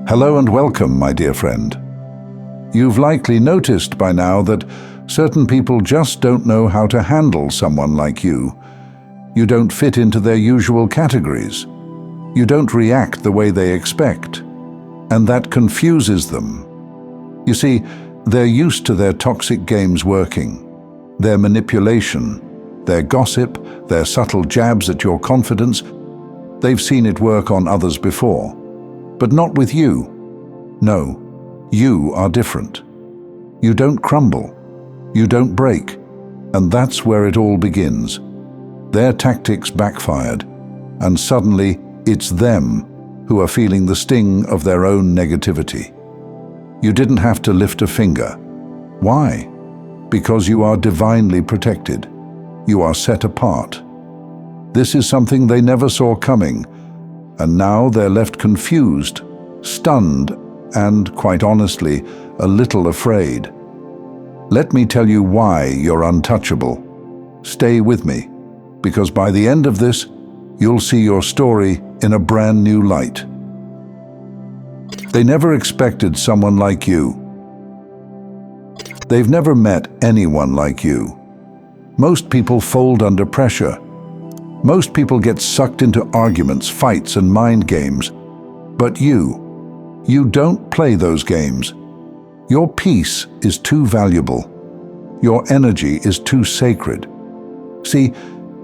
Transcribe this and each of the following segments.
Hello and welcome, my dear friend. You've likely noticed by now that certain people just don't know how to handle someone like you. You don't fit into their usual categories. You don't react the way they expect. And that confuses them. You see, they're used to their toxic games working, their manipulation, their gossip, their subtle jabs at your confidence. They've seen it work on others before, but not with you. No, you are different. You don't crumble, you don't break, and that's where it all begins. Their tactics backfired, and suddenly it's them who are feeling the sting of their own negativity. You didn't have to lift a finger. Why? Because you are divinely protected. You are set apart. This is something they never saw coming, and now they're left confused, stunned, and, quite honestly, a little afraid. Let me tell you why you're untouchable. Stay with me, because by the end of this, you'll see your story in a brand new light. They never expected someone like you. They've never met anyone like you. Most people fold under pressure. Most people get sucked into arguments, fights, and mind games. But you don't play those games. Your peace is too valuable. Your energy is too sacred. See,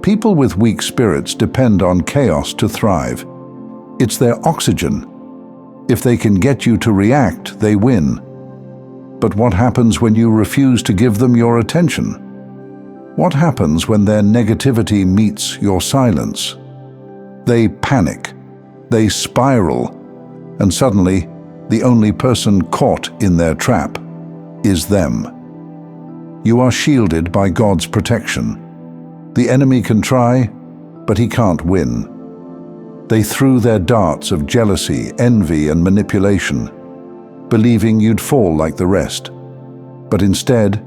people with weak spirits depend on chaos to thrive. It's their oxygen. If they can get you to react, they win. But what happens when you refuse to give them your attention? What happens when their negativity meets your silence? They panic, they spiral, and suddenly, the only person caught in their trap is them. You are shielded by God's protection. The enemy can try, but he can't win. They threw their darts of jealousy, envy, and manipulation, believing you'd fall like the rest. But instead,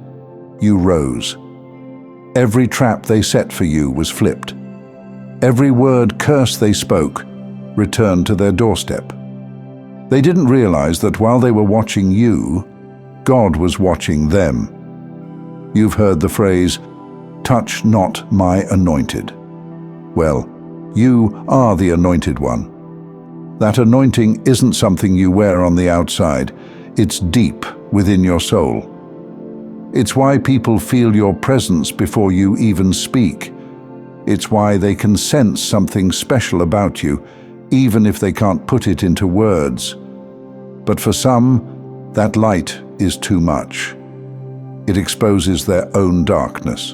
you rose. Every trap they set for you was flipped. Every word curse they spoke returned to their doorstep. They didn't realize that while they were watching you, God was watching them. You've heard the phrase, "Touch not my anointed." Well, you are the anointed one. That anointing isn't something you wear on the outside. It's deep within your soul. It's why people feel your presence before you even speak. It's why they can sense something special about you, even if they can't put it into words. But for some, that light is too much. It exposes their own darkness.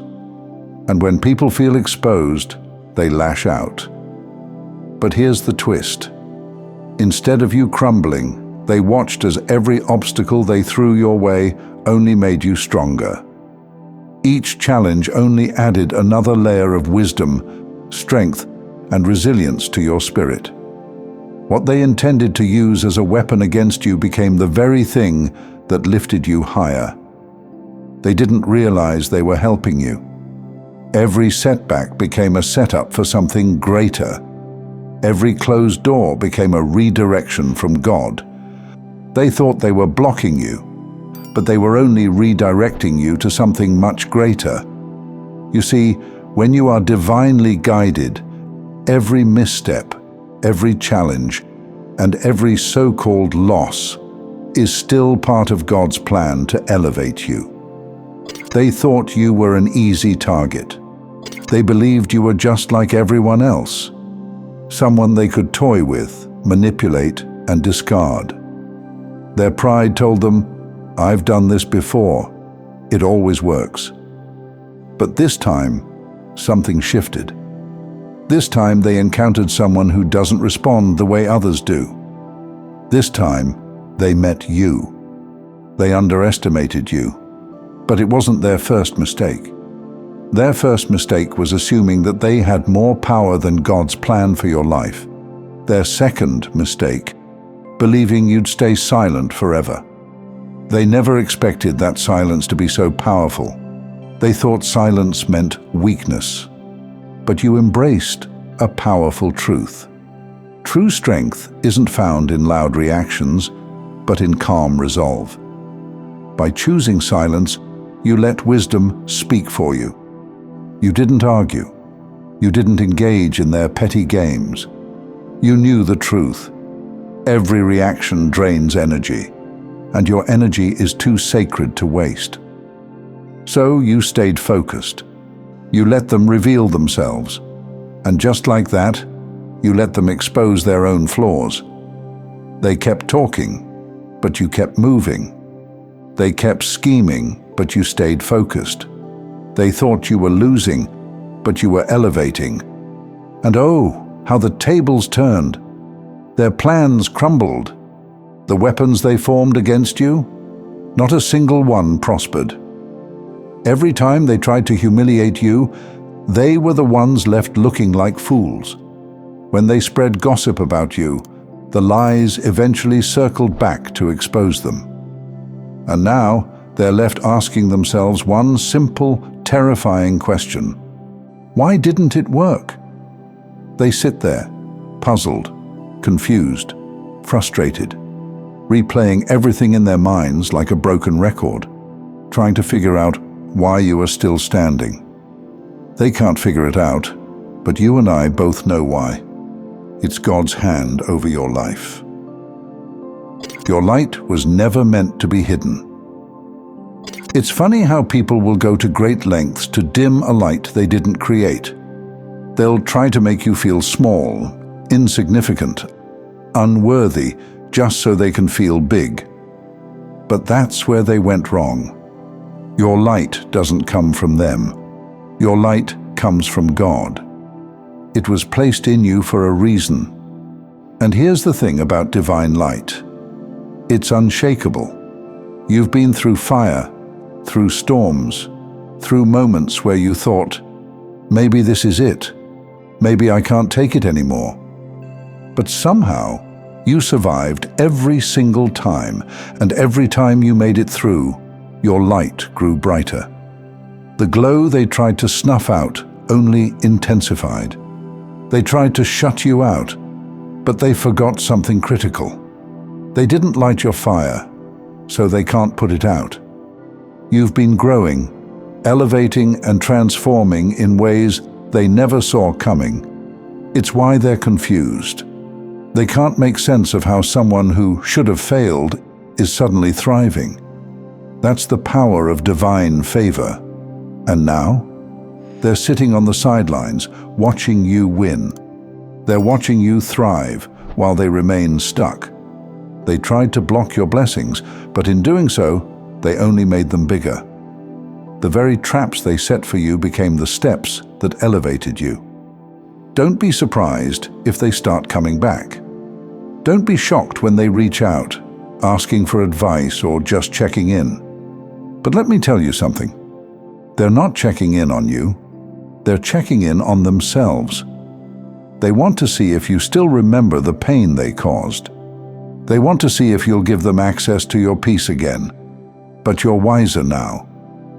And when people feel exposed, they lash out. But here's the twist. Instead of you crumbling, they watched as every obstacle they threw your way only made you stronger. Each challenge only added another layer of wisdom, strength, and resilience to your spirit. What they intended to use as a weapon against you became the very thing that lifted you higher. They didn't realize they were helping you. Every setback became a setup for something greater. Every closed door became a redirection from God. They thought they were blocking you, but they were only redirecting you to something much greater. You see, when you are divinely guided, every misstep, every challenge, and every so-called loss is still part of God's plan to elevate you. They thought you were an easy target. They believed you were just like everyone else, someone they could toy with, manipulate, and discard. Their pride told them, "I've done this before. It always works." But this time, something shifted. This time they encountered someone who doesn't respond the way others do. This time, they met you. They underestimated you. But it wasn't their first mistake. Their first mistake was assuming that they had more power than God's plan for your life. Their second mistake, believing you'd stay silent forever. They never expected that silence to be so powerful. They thought silence meant weakness. But you embraced a powerful truth. True strength isn't found in loud reactions, but in calm resolve. By choosing silence, you let wisdom speak for you. You didn't argue. You didn't engage in their petty games. You knew the truth. Every reaction drains energy, and your energy is too sacred to waste. So you stayed focused. You let them reveal themselves. And just like that, you let them expose their own flaws. They kept talking, but you kept moving. They kept scheming, but you stayed focused. They thought you were losing, but you were elevating. And oh, how the tables turned. Their plans crumbled. The weapons they formed against you, not a single one prospered. Every time they tried to humiliate you, they were the ones left looking like fools. When they spread gossip about you, the lies eventually circled back to expose them. And now they're left asking themselves one simple, terrifying question. Why didn't it work? They sit there, puzzled, confused, frustrated, replaying everything in their minds like a broken record, trying to figure out why you are still standing. They can't figure it out, but you and I both know why. It's God's hand over your life. Your light was never meant to be hidden. It's funny how people will go to great lengths to dim a light they didn't create. They'll try to make you feel small, insignificant, unworthy, just so they can feel big. But that's where they went wrong. Your light doesn't come from them. Your light comes from God. It was placed in you for a reason. And here's the thing about divine light. It's unshakable. You've been through fire, through storms, through moments where you thought, maybe this is it. Maybe I can't take it anymore. But somehow, you survived every single time, and every time you made it through, your light grew brighter. The glow they tried to snuff out only intensified. They tried to shut you out, but they forgot something critical. They didn't light your fire, so they can't put it out. You've been growing, elevating and transforming in ways they never saw coming. It's why they're confused. They can't make sense of how someone who should have failed is suddenly thriving. That's the power of divine favor. And now, they're sitting on the sidelines, watching you win. They're watching you thrive while they remain stuck. They tried to block your blessings, but in doing so, they only made them bigger. The very traps they set for you became the steps that elevated you. Don't be surprised if they start coming back. Don't be shocked when they reach out, asking for advice or just checking in. But let me tell you something. They're not checking in on you. They're checking in on themselves. They want to see if you still remember the pain they caused. They want to see if you'll give them access to your peace again. But you're wiser now.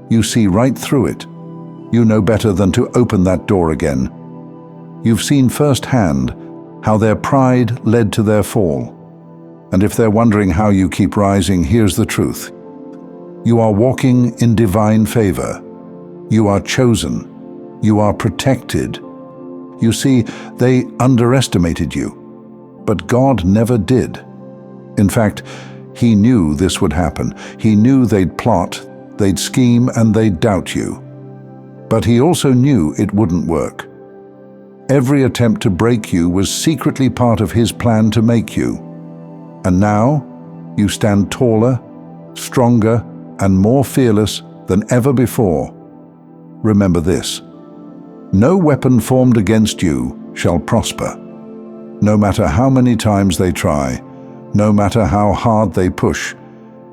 You see right through it. You know better than to open that door again. You've seen firsthand how their pride led to their fall. And if they're wondering how you keep rising, here's the truth. You are walking in divine favor. You are chosen. You are protected. You see, they underestimated you, but God never did. In fact, He knew this would happen. He knew they'd plot, they'd scheme, and they'd doubt you. But He also knew it wouldn't work. Every attempt to break you was secretly part of His plan to make you. And now, you stand taller, stronger, and more fearless than ever before. Remember this: no weapon formed against you shall prosper. No matter how many times they try, no matter how hard they push,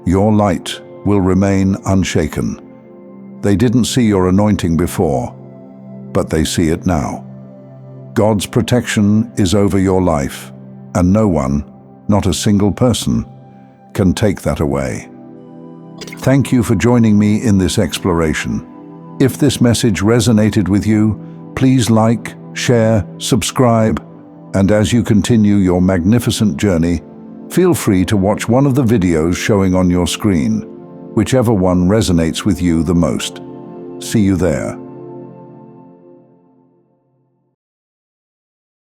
your light will remain unshaken. They didn't see your anointing before, but they see it now. God's protection is over your life, and no one, not a single person, can take that away. Thank you for joining me in this exploration. If this message resonated with you, please like, share, subscribe, And as you continue your magnificent journey, feel free to watch one of the videos showing on your screen, whichever one resonates with you the most. See you there.